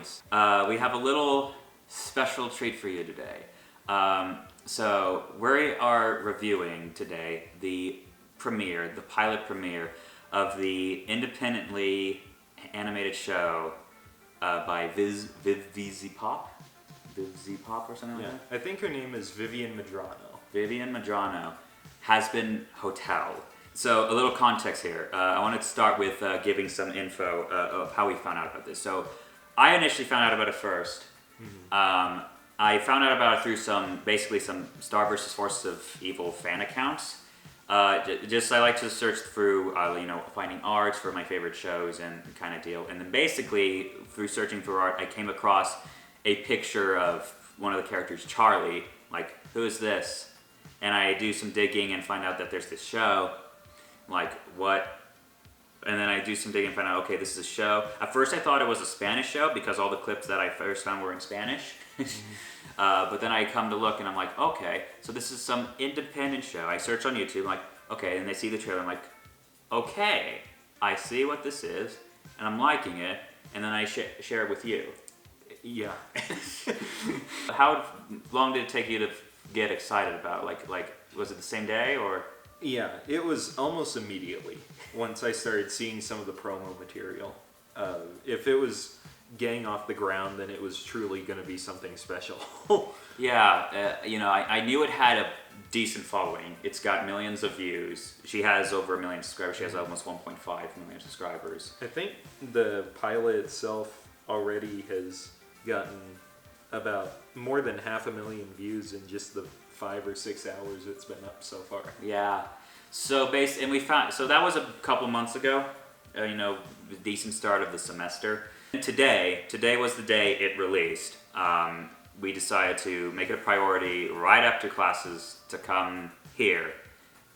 audience, we have a little special treat for you today. So we are reviewing today the pilot premiere of the independently animated show by Vizviepop or something like that? I think her name is Vivian Medrano. Vivian Medrano, Hazbin Hotel. So a little context here. I wanted to start with giving some info of how we found out about this. So I initially found out about it first. Mm-hmm. I found out about it through some Star vs. Forces of Evil fan accounts. I like to search through, finding arts for my favorite shows and kind of deal. And then basically, through searching for art, I came across a picture of one of the characters, Charlie. Like, who is this? And I do some digging and find out that there's this show. Like, what? And then I do some digging and find out, okay, this is a show. At first I thought it was a Spanish show because all the clips that I first found were in Spanish. But then I come to look and I'm like, okay, so this is some independent show. I search on YouTube, I'm like, okay, and they see the trailer, I'm like, okay, I see what this is, and I'm liking it, and then I share it with you. Yeah. How long did it take you to get excited about it? Like, was it the same day, or? Yeah, it was almost immediately once I started seeing some of the promo material. If it was getting off the ground, then it was truly going to be something special. Yeah, I knew it had a decent following. It's got millions of views. She has over 1 million subscribers. She has almost 1.5 million subscribers. I think the pilot itself already has gotten about more than 500,000 views in just the 5 or 6 hours it's been up so far. Yeah. So that was a couple months ago. The decent start of the semester. Today was the day it released. We decided to make it a priority right after classes to come here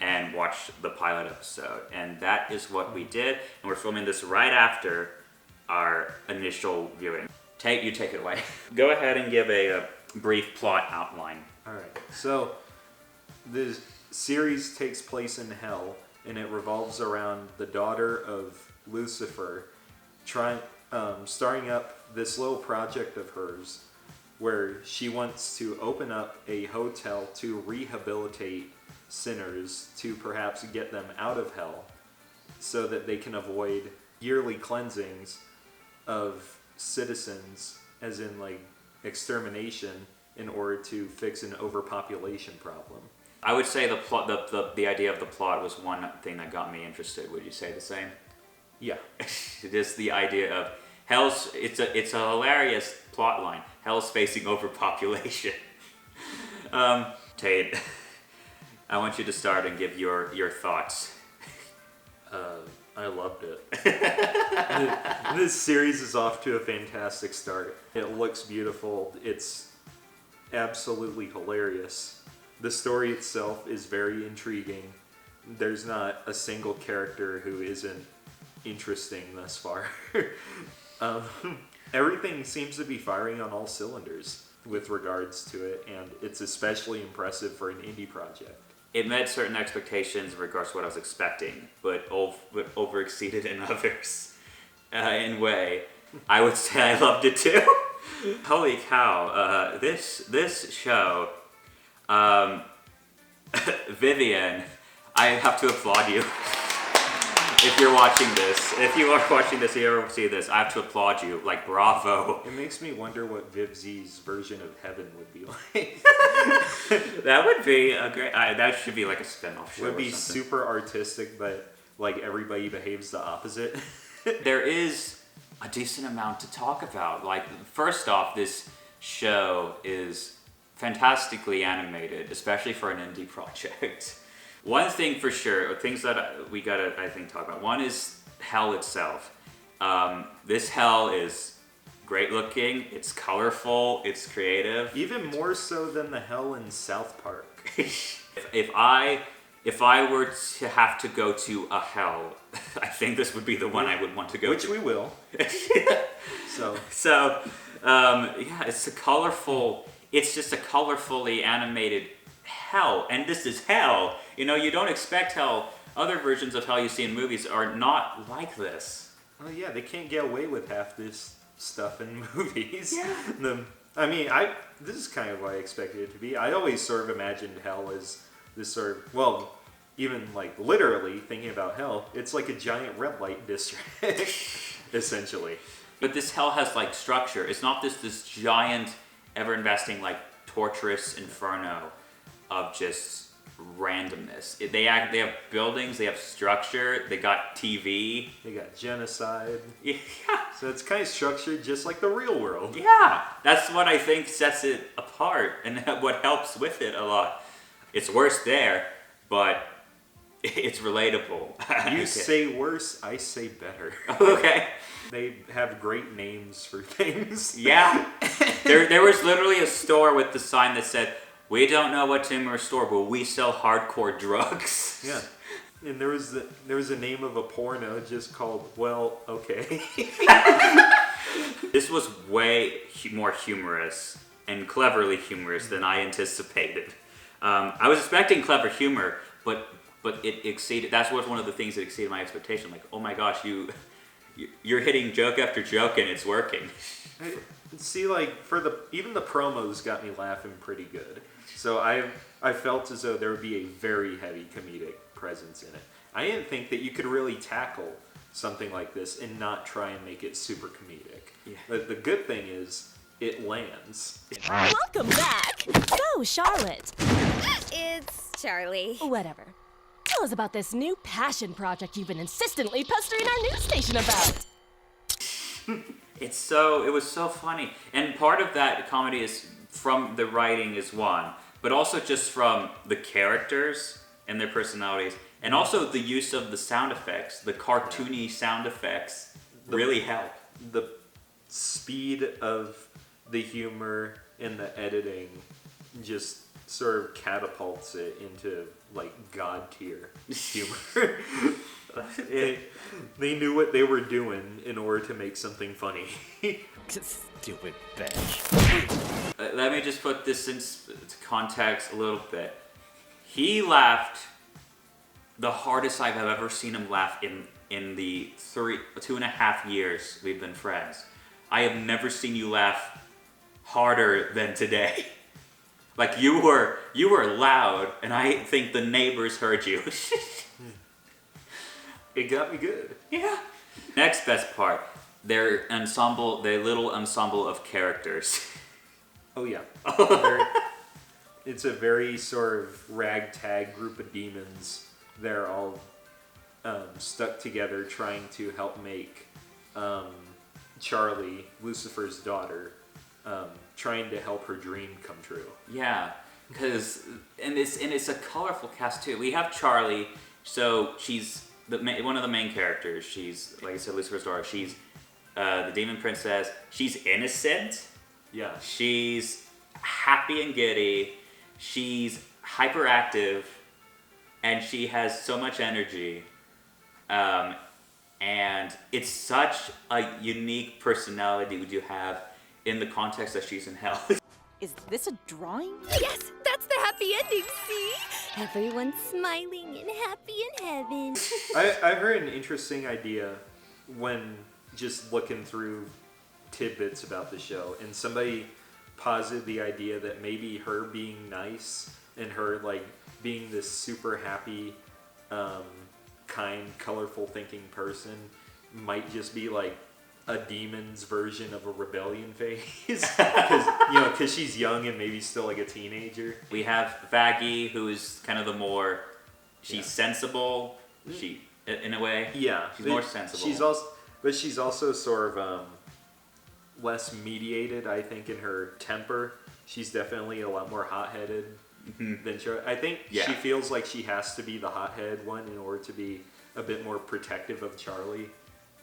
and watch the pilot episode. And that is what we did. And we're filming this right after our initial viewing. You take it away. Go ahead and give a brief plot outline. Alright, so the series takes place in hell, and it revolves around the daughter of Lucifer starting up this little project of hers where she wants to open up a hotel to rehabilitate sinners to perhaps get them out of hell so that they can avoid yearly cleansings of citizens, as in like extermination, in order to fix an overpopulation problem. I would say the plot, the idea of the plot was one thing that got me interested. Would you say the same? Yeah. It is the idea of hell's. It's a hilarious plot line. Hell's facing overpopulation. Tate, I want you to start and give your thoughts. I loved it. This series is off to a fantastic start. It looks beautiful. It's absolutely hilarious. The story itself is very intriguing. There's not a single character who isn't interesting thus far. Everything seems to be firing on all cylinders with regards to it, and it's especially impressive for an indie project. It met certain expectations in regards to what I was expecting, but over-exceeded in others. In way, I would say I loved it too. Holy cow, this show, Vivian, I have to applaud you. If you're watching this, if you ever see this, I have to applaud you. Like, bravo. It makes me wonder what Vivzi's version of heaven would be like. That would be a great. That should be like a spin-off show. It would be super artistic, but like everybody behaves the opposite. There is a decent amount to talk about. Like, first off, this show is fantastically animated, especially for an indie project. One thing for sure, things that we gotta, I think, talk about. One is hell itself. This hell is great looking, it's colorful, it's creative. Even more so than the hell in South Park. If I were to have to go to a hell, I think this would be the one I would want to go to. Which we will. So, it's just a colorfully animated hell, and this is hell. You don't expect hell. Other versions of hell you see in movies are not like this. Oh yeah, they can't get away with half this stuff in movies. Yeah. This is kind of what I expected it to be. I always sort of imagined hell as this sort of, well, even like literally thinking about hell, it's like a giant red light district, essentially. But this hell has like structure. It's not this giant, ever-investing, like torturous inferno of just randomness. They have buildings, they have structure, they got TV, They got genocide. yeah, So it's kind of structured just like the real world. yeah. That's what I think sets it apart, and what helps with it a lot. It's worse there, but it's relatable. You say worse, I say better. Okay. They have great names for things. Yeah. There was literally a store with the sign that said, "We don't know what's in our store, but we sell hardcore drugs." Yeah. And there was a name of a porno just called, well, okay. This was way more humorous and cleverly humorous than I anticipated. I was expecting clever humor, but it exceeded. That's what one of the things that exceeded my expectation. Like, oh my gosh, you're hitting joke after joke and it's working. See, like even the promos got me laughing pretty good. So I felt as though there would be a very heavy comedic presence in it. I didn't think that you could really tackle something like this and not try and make it super comedic. Yeah. But the good thing is it lands. Welcome back! So, Charlotte. It's Charlie. Whatever. Tell us about this new passion project you've been insistently pestering our news station about. It was so funny. And part of that comedy is from the writing is one, but also just from the characters and their personalities, and also the use of the sound effects, the cartoony sound effects really help. The speed of the humor and the editing just sort of catapults it into like god tier humor. They knew what they were doing in order to make something funny. Stupid bitch. Let me just put this into context a little bit. He laughed the hardest I've ever seen him laugh in the 2.5 years we've been friends. I have never seen you laugh harder than today. Like you were loud, and I think the neighbors heard you. It got me good. Yeah. Next best part, their little ensemble of characters. Oh yeah. It's a very sort of ragtag group of demons. They're all stuck together trying to help make Charlie, Lucifer's daughter, trying to help her dream come true. Yeah, because it's a colorful cast too. We have Charlie, so she's one of the main characters. She's, like I said, Lucifer's daughter. She's the demon princess. She's innocent. Yeah. She's happy and giddy. She's hyperactive, and she has so much energy. And it's such a unique personality would you have in the context that she's in hell. Is this a drawing? Yes, that's the happy ending, see? Everyone's smiling and happy in heaven. I heard an interesting idea when just looking through tidbits about the show, and somebody posited the idea that maybe her being nice and her like being this super happy, kind, colorful thinking person might just be like a demon's version of a rebellion phase. Because she's young and maybe still like a teenager. We have Vaggie, who is kind of the more, she's sensible. She, in a way. Yeah, She's more sensible. She's also sort of less mediated, I think, in her temper. She's definitely a lot more hot-headed than Charlie. I think she feels like she has to be the hot-headed one in order to be a bit more protective of Charlie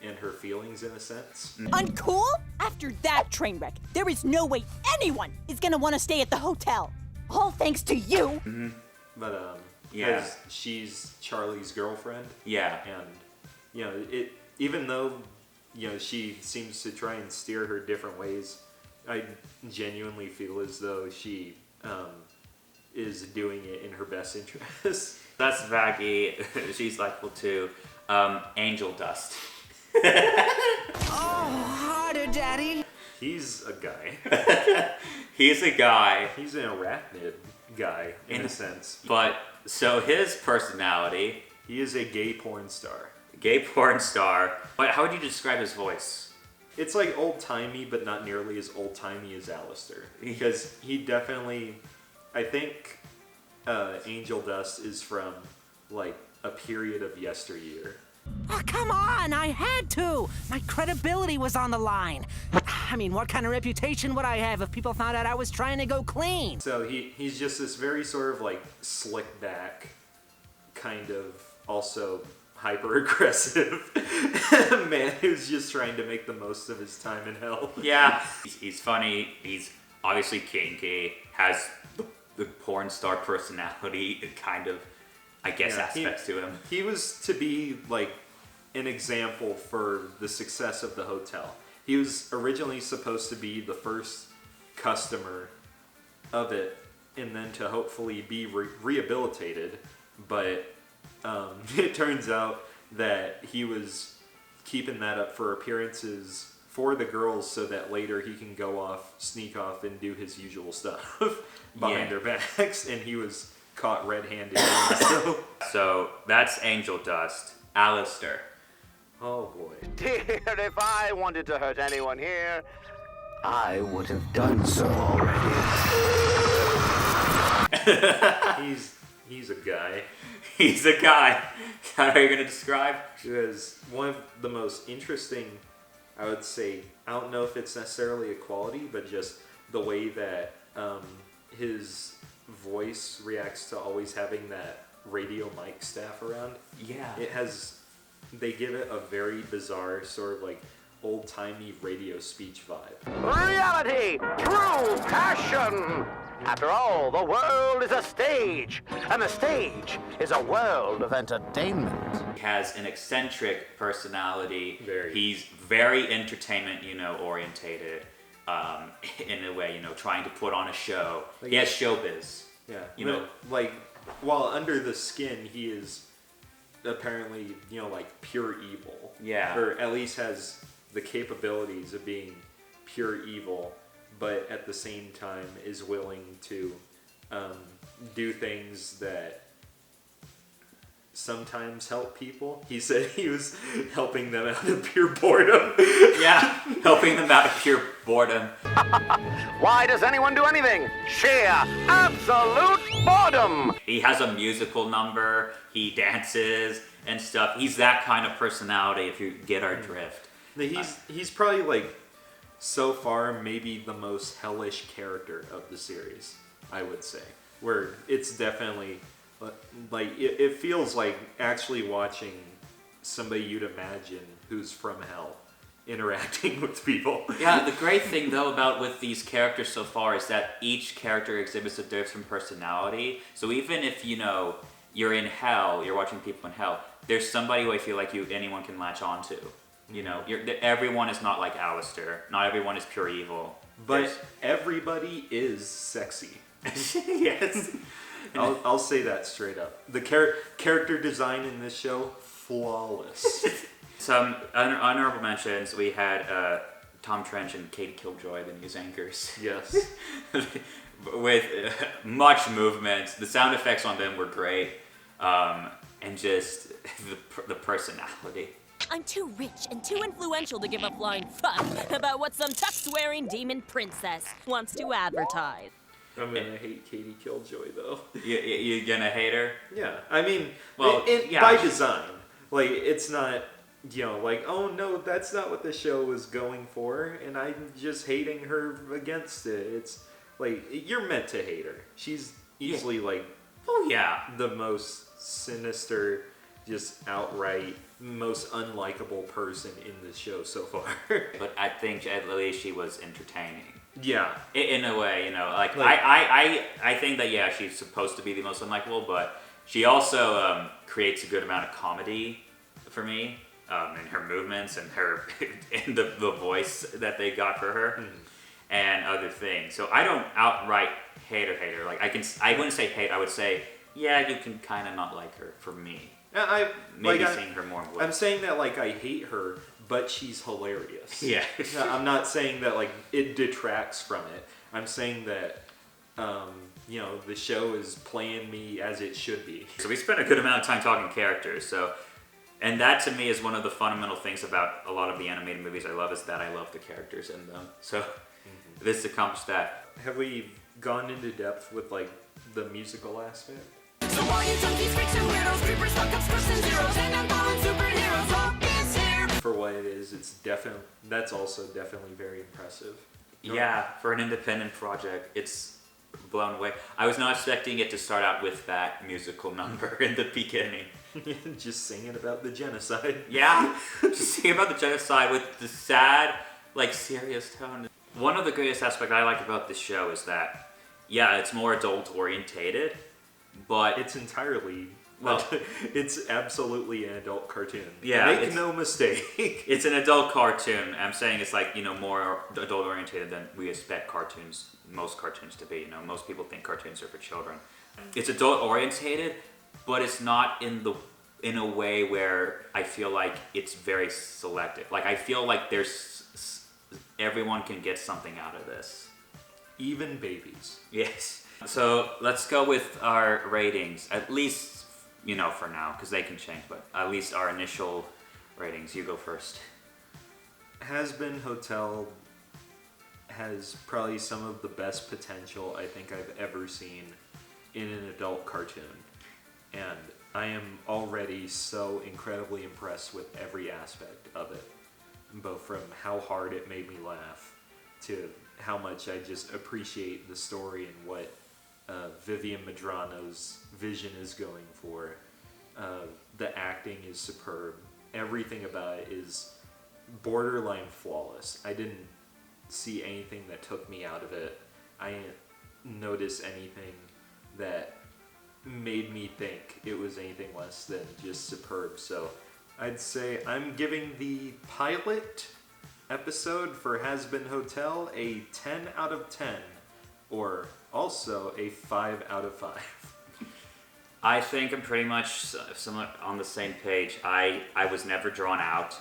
and her feelings in a sense. Uncool? After that train wreck, there is no way anyone is gonna want to stay at the hotel. All thanks to you. But Yeah. 'cause she's Charlie's girlfriend. Yeah. And even though she seems to try and steer her different ways, I genuinely feel as though she is doing it in her best interest. That's Vaggie. She's likable too. Angel Dust. Oh, how to Daddy. He's a guy. He's a guy. He's an arachnid guy, in a sense. But, so his personality... He is a gay porn star. Gay porn star. But how would you describe his voice? It's like old-timey, but not nearly as old-timey as Alistair. Because he definitely... I think Angel Dust is from, like, a period of yesteryear. Oh, come on, I had to. My credibility was on the line. I mean, what kind of reputation would I have if people found out I was trying to go clean? So he's just this very sort of, like, slick back, kind of also hyper-aggressive man who's just trying to make the most of his time in hell. Yeah. He's funny. He's obviously kinky. Has the porn star personality kind of, I guess, aspects to him. He was to be, like, an example for the success of the hotel. He was originally supposed to be the first customer of it, and then to hopefully be rehabilitated, but it turns out that he was keeping that up for appearances for the girls so that later he can go off, sneak off, and do his usual stuff behind their backs, and he was caught red-handed. So that's Angel Dust. Alistair. Oh boy. Dear, if I wanted to hurt anyone here, I would have done so already. He's a guy. He's a guy. How are you going to describe? Who has one of the most interesting, I would say, I don't know if it's necessarily a quality, but just the way that his voice reacts to always having that radio mic staff around. Yeah. They give it a very bizarre sort of like old-timey radio speech vibe. Reality! True passion! After all, the world is a stage, and the stage is a world of entertainment. He has an eccentric personality. Very. He's very entertainment, orientated. In a way, trying to put on a show. He has showbiz. Yeah. Like, while under the skin, he is apparently, like pure evil. Yeah. Or at least has the capabilities of being pure evil, but at the same time is willing to do things that sometimes help people. He said he was helping them out of pure boredom. Yeah, helping them out of pure boredom. Why does anyone do anything? Sheer, absolute boredom! He has a musical number, he dances and stuff. He's that kind of personality, if you get our drift. He's probably, like, so far, maybe the most hellish character of the series, I would say. Where it's definitely, like, it feels like actually watching somebody you'd imagine who's from hell interacting with people. Yeah, the great thing, though, about with these characters so far is that each character exhibits a different personality. So even if, you're in hell, you're watching people in hell, there's somebody who I feel like anyone can latch on to. Everyone is not like Alistair. Not everyone is pure evil. But everybody is sexy. Yes. I'll say that straight up. The character design in this show, flawless. Some honorable mentions. We had Tom Trench and Katie Killjoy, the news anchors. Yes. With much movement. The sound effects on them were great. And just the personality. I'm too rich and too influential to give a flying fuck about what some tux-wearing demon princess wants to advertise. I'm gonna hate Katie Killjoy, though. You're gonna hate her? Yeah. I mean, yeah. by design. Like, it's not, like, oh no, that's not what the show was going for, and I'm just hating her against it. It's, like, you're meant to hate her. She's easily, like, oh yeah, the most sinister, just outright, most unlikable person in the show so far. But I think at least she was entertaining. Yeah. In a way, I think that, she's supposed to be the most unlikable, but she also creates a good amount of comedy for me, in her movements and her, in the voice that they got for her, and other things. So I don't outright hate her. Like, I wouldn't say hate, I would say, yeah, you can kind of not like her for me. Seeing her more. Voice. I'm saying that, like, I hate her, but she's hilarious. Yeah. I'm not saying that like it detracts from it. I'm saying that the show is playing me as it should be. So we spent a good amount of time talking characters. And that to me is one of the fundamental things about a lot of the animated movies I love, is that I love the characters in them. So this accomplished that. Have we gone into depth with like the musical aspect? So all you junkies, freaks, and weirdos, creepers, fuck-ups, firsts, and zeros, and I'm calling superheroes, all is here. For what it is, that's also definitely very impressive. Yeah, for an independent project, it's blown away. I was not expecting it to start out with that musical number in the beginning. Just singing about the genocide. Yeah, just singing about the genocide with the sad, like, serious tone. One of the greatest aspects I like about this show is that, yeah, it's more adult-orientated, but It's entirely... Well, it's absolutely an adult cartoon. Yeah, Make no mistake. it's an adult cartoon. I'm saying it's like, more adult oriented than we expect most cartoons to be. Most people think cartoons are for children. It's adult orientated, but it's not in a way where I feel like it's very selective. Like, I feel like everyone can get something out of this. Even babies. Yes. So let's go with our ratings, at least, for now, because they can change, but at least our initial ratings. You go first. Hazbin Hotel has probably some of the best potential I think I've ever seen in an adult cartoon. And I am already so incredibly impressed with every aspect of it. Both from how hard it made me laugh to how much I just appreciate the story and what Vivian Madrano's vision is going for. The acting is superb. Everything about it is borderline flawless. I didn't see anything that took me out of it. I didn't notice anything that made me think it was anything less than just superb. So I'd say I'm giving the pilot episode for Hazbin Hotel a 10 out of 10, or also a 5 out of 5. I think I'm pretty much somewhat on the same page. I was never drawn out.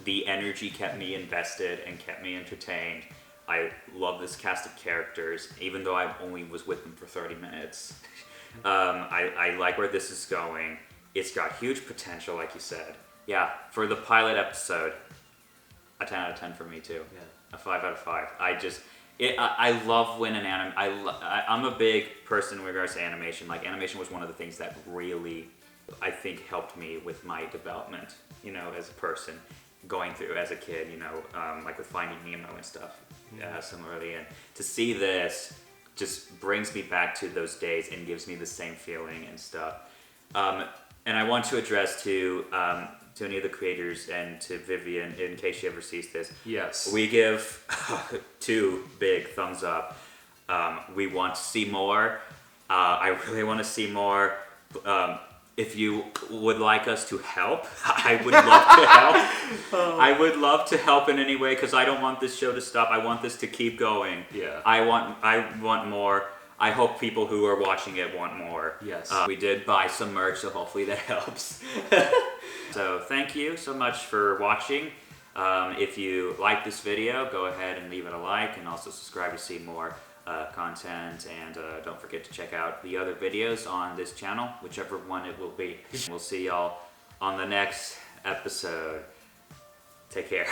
The energy kept me invested and kept me entertained. I love this cast of characters, even though I only was with them for 30 minutes. I like where this is going. It's got huge potential, like you said. Yeah, for the pilot episode, a 10 out of 10 for me too. Yeah. A 5 out of 5. I love when an I'm a big person in regards to animation. Like, animation was one of the things that really, I think, helped me with my development, as a person, going through as a kid, like with Finding Nemo and stuff, similarly. And to see this just brings me back to those days and gives me the same feeling and stuff. And I want to address to any of the creators and to Vivian, in case she ever sees this. Yes. We give 2 big thumbs up. We want to see more. I really want to see more. If you would like us to help, I would love to help. I would love to help in any way, because I don't want this show to stop. I want this to keep going. Yeah. I want more. I hope people who are watching it want more. Yes. We did buy some merch, so hopefully that helps. So thank you so much for watching. If you like this video, go ahead and leave it a like, and also subscribe to see more content, and don't forget to check out the other videos on this channel, whichever one it will be. We'll see y'all on the next episode. Take care.